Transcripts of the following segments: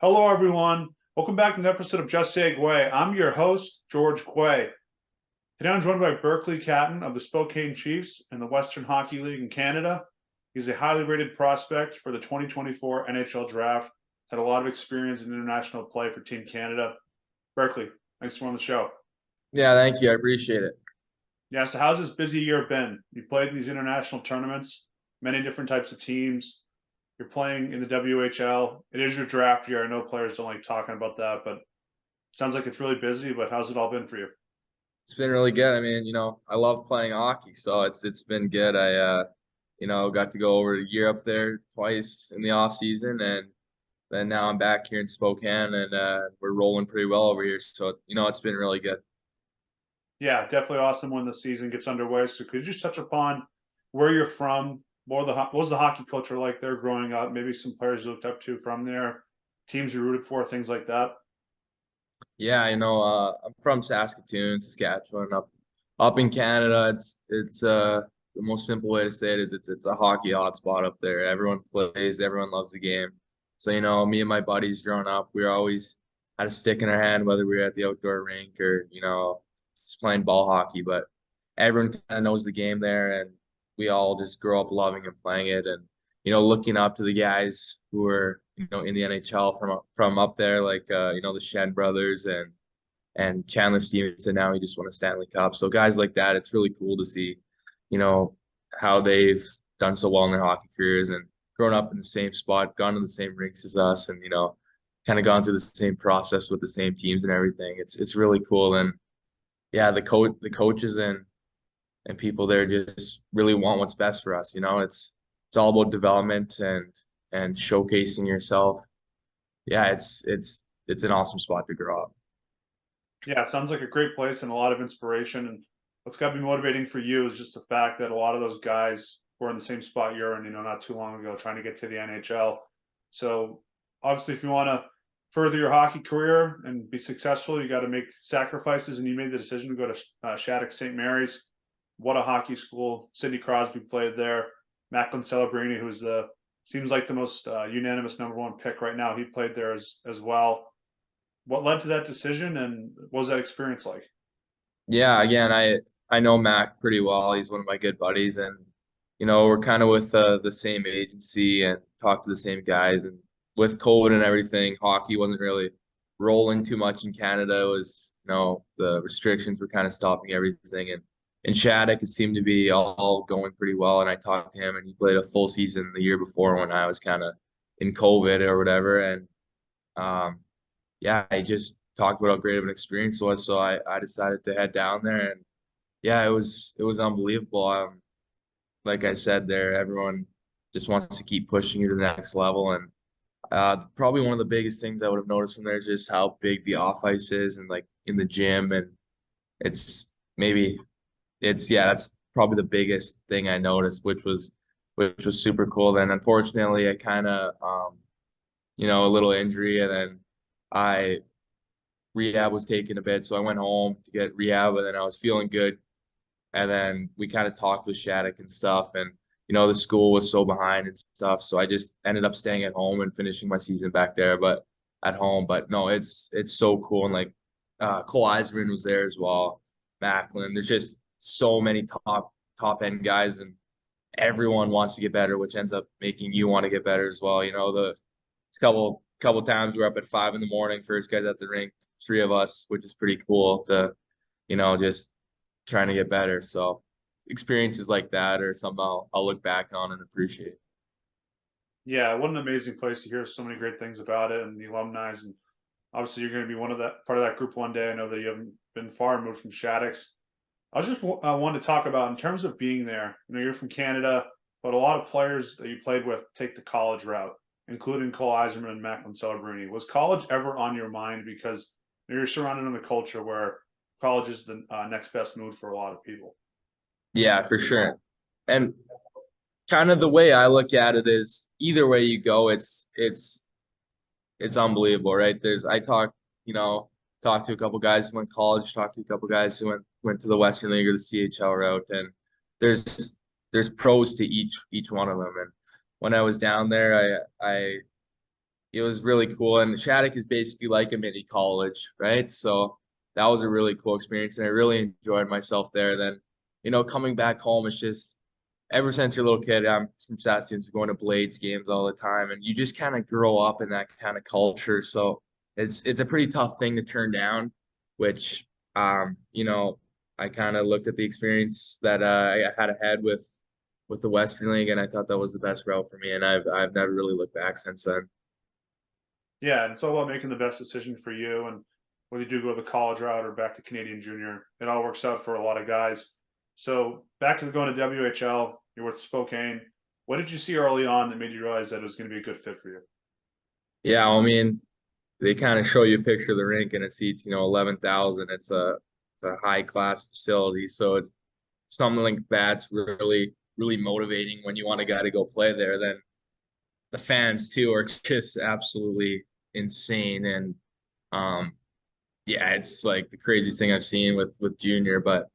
Hello, everyone. Welcome back to an episode of Just Say Guay. I'm your host, George Guay. Today I'm joined by Berkly Catton of the Spokane Chiefs in the Western Hockey League in Canada. He's a highly rated prospect for the 2024 NHL Draft, had a lot of experience in international play for Team Canada. Berkly, thanks for on the show. Yeah, thank you. I appreciate it. Yeah, so how's this busy year been? You played in these international tournaments, many different types of teams. You're playing in the WHL. It is your draft year. I know players don't like talking about that, but sounds like it's really busy, but how's it all been for you? It's been really good. I mean, I love playing hockey, so it's been good. I got to go over to Europe there twice in the off season, and then now I'm back here in Spokane, and we're rolling pretty well over here. So it's been really good. Yeah, definitely awesome when the season gets underway. So could you just touch upon where you're from? What was the hockey culture like there growing up? Maybe some players you looked up to from there, teams you rooted for, things like that. Yeah, I'm from Saskatoon, Saskatchewan, up in Canada. It's the most simple way to say it is it's a hockey hotspot up there. Everyone plays, everyone loves the game. So, me and my buddies growing up, we always had a stick in our hand, whether we were at the outdoor rink or, just playing ball hockey. But everyone kind of knows the game there, and we all just grow up loving and playing it. And looking up to the guys who are, in the NHL from up there, like the Shen brothers and Chandler Stevenson. Now he just won a Stanley Cup. So guys like that, it's really cool to see, you know, how they've done so well in their hockey careers and grown up in the same spot, gone to the same rinks as us, and kind of gone through the same process with the same teams and everything. It's really cool. And yeah, the coaches and people there just really want what's best for us. It's all about development and showcasing yourself. Yeah, it's an awesome spot to grow up. Yeah, sounds like a great place and a lot of inspiration. And what's got to be motivating for you is just the fact that a lot of those guys were in the same spot you're in, not too long ago, trying to get to the NHL. So obviously, if you want to further your hockey career and be successful, you got to make sacrifices. And you made the decision to go to Shattuck St. Mary's. What a hockey school! Sidney Crosby played there. Macklin Celebrini, who's the seems like the most unanimous number one pick right now, he played there as well. What led to that decision, and what was that experience like? Yeah, again, I know Mac pretty well. He's one of my good buddies, and we're kind of with the same agency and talk to the same guys. And with COVID and everything, hockey wasn't really rolling too much in Canada. It was, the restrictions were kind of stopping everything. And in Shattuck, it seemed to be all going pretty well. And I talked to him, and he played a full season the year before when I was kind of in COVID or whatever. And yeah, I just talked about how great of an experience it was. So I decided to head down there, and yeah, it was unbelievable. Like I said there, everyone just wants to keep pushing you to the next level. And probably one of the biggest things I would have noticed from there is just how big the off ice is and like in the gym. And it's maybe yeah, that's probably the biggest thing I noticed, which was super cool. Then unfortunately I kind of a little injury, and then I rehab was taking a bit, so I went home to get rehab, and then I was feeling good. And then we kind of talked with Shattuck and stuff, and the school was so behind and stuff, so I just ended up staying at home and finishing my season back there, but at home. But no, it's so cool, and like Cole Eiserman was there as well, Macklin. There's just so many top end guys, and everyone wants to get better, which ends up making you want to get better as well. It's a couple times we're up at 5 in the morning, first guys at the rink, three of us, which is pretty cool to, just trying to get better. So experiences like that are something I'll look back on and appreciate. Yeah, what an amazing place to hear so many great things about it and the alumni. And obviously, you're going to be one of that part of that group one day. I know that you haven't been far removed from Shattuck's. I was just wanted to talk about in terms of being there. You're from Canada, but a lot of players that you played with take the college route, including Cole Eiserman and Macklin Celebrini. Was college ever on your mind? Because you're surrounded in a culture where college is the next best move for a lot of people. Yeah, for sure. And kind of the way I look at it is either way you go, it's unbelievable, right? Talked to a couple guys who went to college, talked to a couple guys who went to the Western League or the CHL route, and there's pros to each one of them. And when I was down there, I it was really cool. And Shattuck is basically like a mini college, right? So that was a really cool experience, and I really enjoyed myself there. Then, coming back home, it's just ever since you're a little kid, I'm from Saskatoon, so going to Blades games all the time, and you just kind of grow up in that kind of culture. So it's a pretty tough thing to turn down, which I kind of looked at the experience that I had ahead with the Western League, and I thought that was the best route for me, and I've never really looked back since then. Yeah, and it's all about making the best decision for you. And whether you do go the college route or back to Canadian junior, it all works out for a lot of guys. So back to going to WHL, you're with Spokane. What did you see early on that made you realize that it was going to be a good fit for you? Yeah, I mean, they kind of show you a picture of the rink and it seats, 11,000. It's a high class facility. So it's something like that's really, really motivating when you want a guy to go play there. Then the fans too are just absolutely insane. And yeah, it's like the craziest thing I've seen with junior. But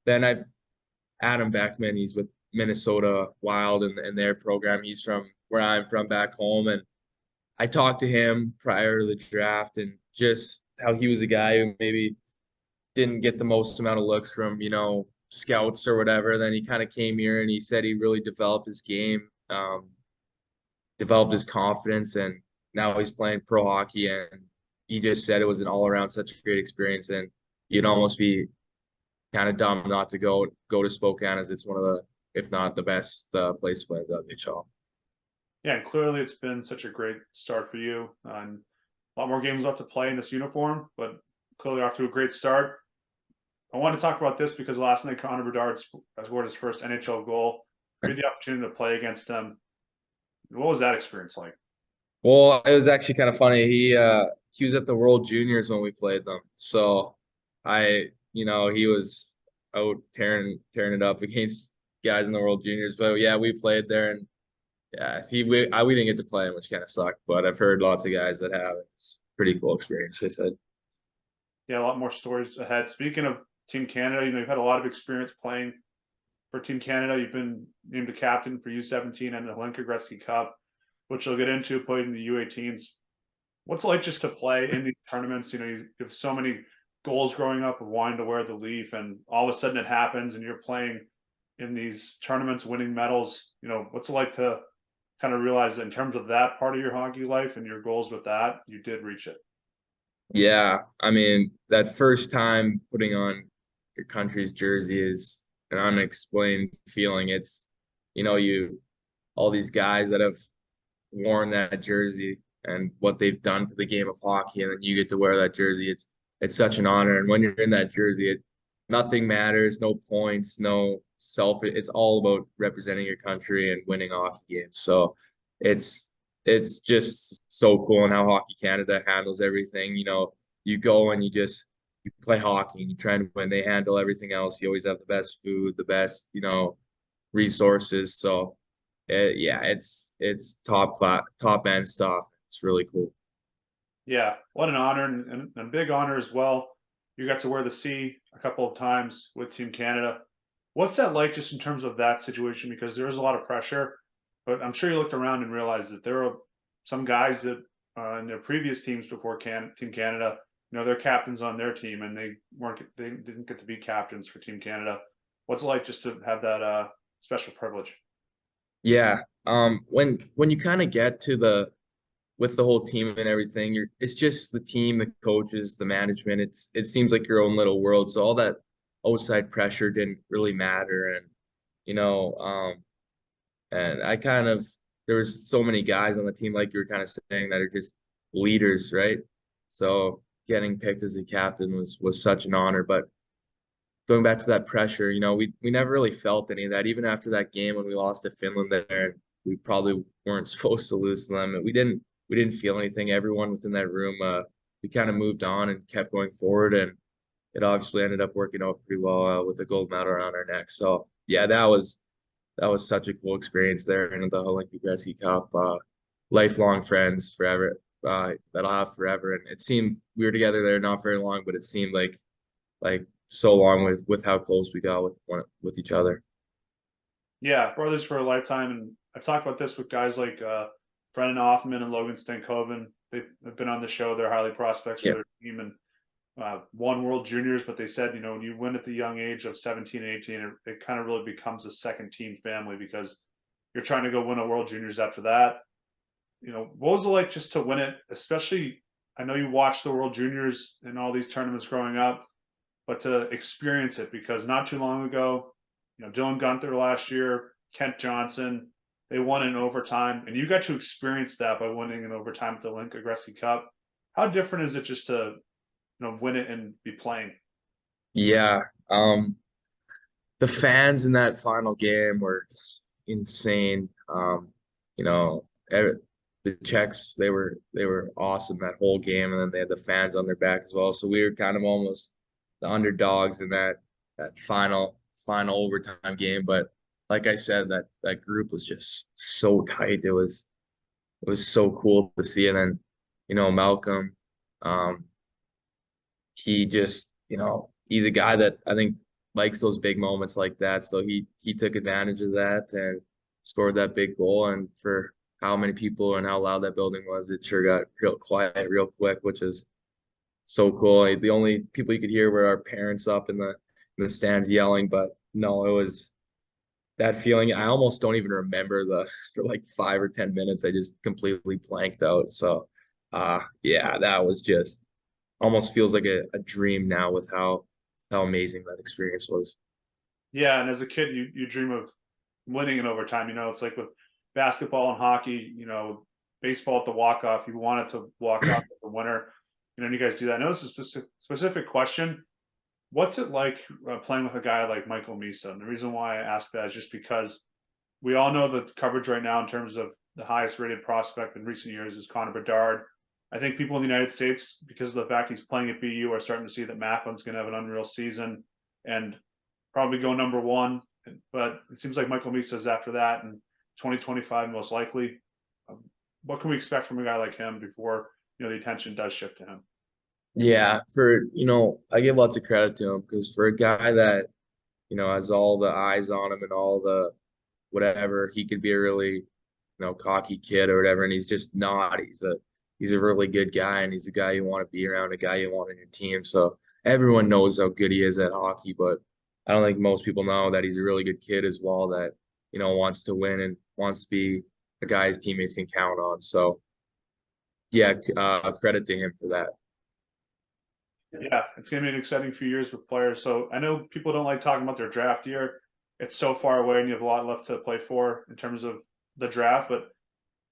then I've Adam Beckman, he's with Minnesota Wild and their program. He's from where I'm from back home. And I talked to him prior to the draft and just how he was a guy who maybe didn't get the most amount of looks from, scouts or whatever. Then he kind of came here and he said he really developed his game, developed his confidence, and now he's playing pro hockey. And he just said it was an all around such a great experience. And you'd almost be kind of dumb not to go to Spokane, as it's one of the, if not the best place to play in the WHL. Yeah, and clearly it's been such a great start for you. And a lot more games left to play in this uniform, but clearly off to a great start. I want to talk about this because last night Connor Bedard scored his first NHL goal. We had the opportunity to play against them. What was that experience like? Well, it was actually kind of funny. He was at the World Juniors when we played them. So he was out tearing it up against guys in the World Juniors. But yeah, we played there, and yeah, we didn't get to play him, which kind of sucked. But I've heard lots of guys that have. It's a pretty cool experience, they said. Yeah, a lot more stories ahead. Speaking of Team Canada, you've had a lot of experience playing for Team Canada. You've been named a captain for U17 and the Hlinka Gretzky Cup, which you'll get into, played in the U18s. What's it like just to play in these tournaments? You have so many goals growing up of wanting to wear the leaf, and all of a sudden it happens, and you're playing in these tournaments, winning medals. What's it like to kind of realize that in terms of that part of your hockey life and your goals with that, you did reach it? Yeah, I mean, that first time putting on your country's jersey is an unexplained feeling. It's, you all these guys that have worn that jersey and what they've done for the game of hockey, and then you get to wear that jersey. It's such an honor. And when you're in that jersey, nothing matters, no points, no self. It's all about representing your country and winning hockey games. So it's it's just so cool and how Hockey Canada handles everything. You go and you play hockey and you try and win. They handle everything else. You always have the best food, the best, resources. So yeah, it's top class, top end stuff. It's really cool. Yeah, what an honor and a big honor as well. You got to wear the C a couple of times with Team Canada. What's that like just in terms of that situation? Because there is a lot of pressure, but I'm sure you looked around and realized that there are some guys that in their previous teams before Team Canada, they're captains on their team and they didn't get to be captains for Team Canada. What's it like just to have that special privilege? Yeah. When you kind of get to the with the whole team and everything, it's just the team, the coaches, the management. It seems like your own little world. So all that outside pressure didn't really matter. And you know, and I kind of there was so many guys on the team, like you were kind of saying, that are just leaders, right? So getting picked as a captain was such an honor. But going back to that pressure, we never really felt any of that. Even after that game when we lost to Finland there, we probably weren't supposed to lose to them. We didn't feel anything. Everyone within that room, we kind of moved on and kept going forward, and it obviously ended up working out pretty well with a gold medal around our neck. So yeah, that was such a cool experience there in the Hlinka Gretzky Cup. Lifelong friends forever, that I'll have forever. And it seemed we were together there not very long, but it seemed like so long with how close we got with each other. Yeah, brothers for a lifetime. And I've talked about this with guys like Brennan Hoffman and Logan Stankoven. They've been on the show. They're highly prospects for Yeah. their team and won World Juniors. But they said, when you win at the young age of 17 and 18, it kind of really becomes a second team family because you're trying to go win a World Juniors after that. What was it like just to win it? Especially, I know you watched the World Juniors and all these tournaments growing up, but to experience it because not too long ago, Dylan Gunther last year, Kent Johnson, they won in overtime, and you got to experience that by winning in overtime at the Hlinka Gretzky Cup. How different is it just to win it and be playing? Yeah. The fans in that final game were insane. You know, the Czechs, they were awesome that whole game, and then they had the fans on their back as well. So we were kind of almost the underdogs in that final overtime game. But like I said, that group was just so tight. It was so cool to see. And then, Malcolm, um, he just, he's a guy that I think likes those big moments like that. So he took advantage of that and scored that big goal. And for how many people and how loud that building was, it sure got real quiet real quick, which is so cool. The only people you could hear were our parents up in the stands yelling, but no, it was that feeling. I almost don't even remember for like 5 or 10 minutes. I just completely blanked out. So yeah, that was just almost feels like a dream now with how amazing that experience was. Yeah, and as a kid, you dream of winning in overtime. It's like with basketball and hockey. Baseball at the walk off. You wanted to walk off with the winner. And you guys do that. I know this is a specific question. What's it like playing with a guy like Michael Misa? And the reason why I ask that is just because we all know the coverage right now in terms of the highest rated prospect in recent years is Connor Bedard. I think people in the United States, because of the fact he's playing at BU, are starting to see that Macklin's going to have an unreal season and probably go number one. But it seems like Michael Misa is after that in 2025 most likely. What can we expect from a guy like him before the attention does shift to him? Yeah, I give lots of credit to him because for a guy that, has all the eyes on him and all the whatever, he could be a really, cocky kid or whatever, and he's just not. He's a really good guy, and he's a guy you want to be around, a guy you want on your team. So everyone knows how good he is at hockey, but I don't think most people know that he's a really good kid as well that, wants to win and wants to be a guy his teammates can count on. So yeah, credit to him for that. Yeah, it's going to be an exciting few years with players. So I know people don't like talking about their draft year. It's so far away and you have a lot left to play for in terms of the draft. But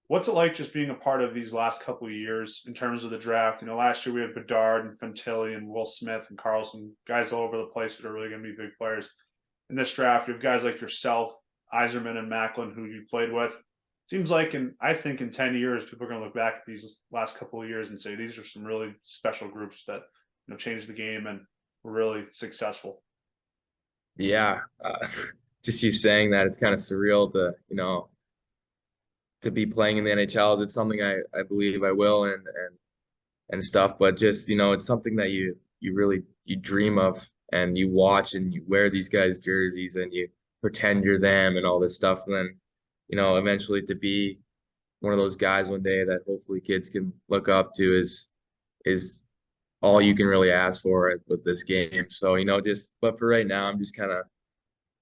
what's it like just being a part of these last couple of years in terms of the draft? Last year we had Bedard and Fantilli and Will Smith and Carlson, guys all over the place that are really going to be big players. In this draft, you have guys like yourself, Yzerman and Macklin, who you played with. Seems like I think in 10 years, people are going to look back at these last couple of years and say these are some really special groups that changed the game and were really successful. Yeah, just you saying that, it's kind of surreal to be playing in the NHL. It's something I believe I will and stuff, but just, it's something that you really you dream of and you watch and you wear these guys' jerseys and you pretend you're them and all this stuff. And then, eventually to be one of those guys one day that hopefully kids can look up to is all you can really ask for with this game. So, but for right now, I'm just kind of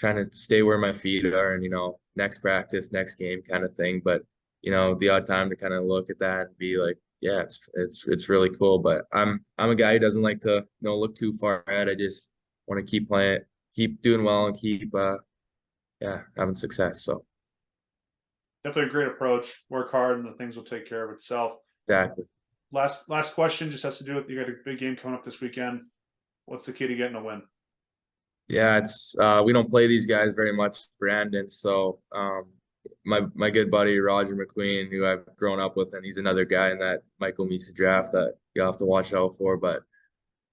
trying to stay where my feet are and, next practice, next game kind of thing. But, the odd time to kind of look at that and be like, yeah, it's really cool. But I'm a guy who doesn't like to, look too far ahead. I just want to keep playing, keep doing well and keep yeah, having success. So Definitely a great approach. Work hard and the things will take care of itself. exactly. Last question just has to do with you got a big game coming up this weekend. What's the key to getting a win? Yeah, it's we don't play these guys very much, Brandon. So my good buddy Roger McQueen, who I've grown up with, and he's another guy in that Michael Misa draft that you'll have to watch out for. But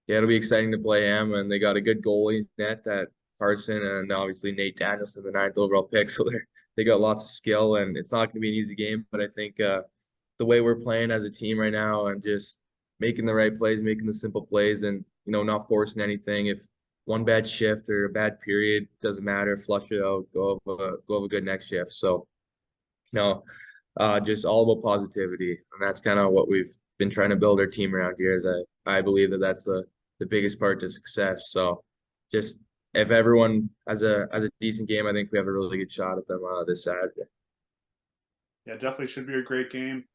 yeah, it'll be exciting to play him, and they got a good goalie net that Carson and obviously Nate Danielson, the ninth overall pick. So they got lots of skill, and it's not going to be an easy game. But I think the way we're playing as a team right now, and just making the right plays, making the simple plays, and not forcing anything. If one bad shift or a bad period doesn't matter, flush it out, go have a good next shift. So, you know, just all about positivity, and that's kind of what we've been trying to build our team around here. Is I believe that that's the biggest part to success. So just if everyone has a decent game, I think we have a really good shot at them this Saturday. Yeah, definitely should be a great game.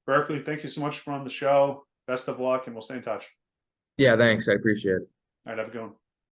Berkly, thank you so much for on the show. Best of luck, and we'll stay in touch. Yeah, thanks. I appreciate it. All right, have a good one.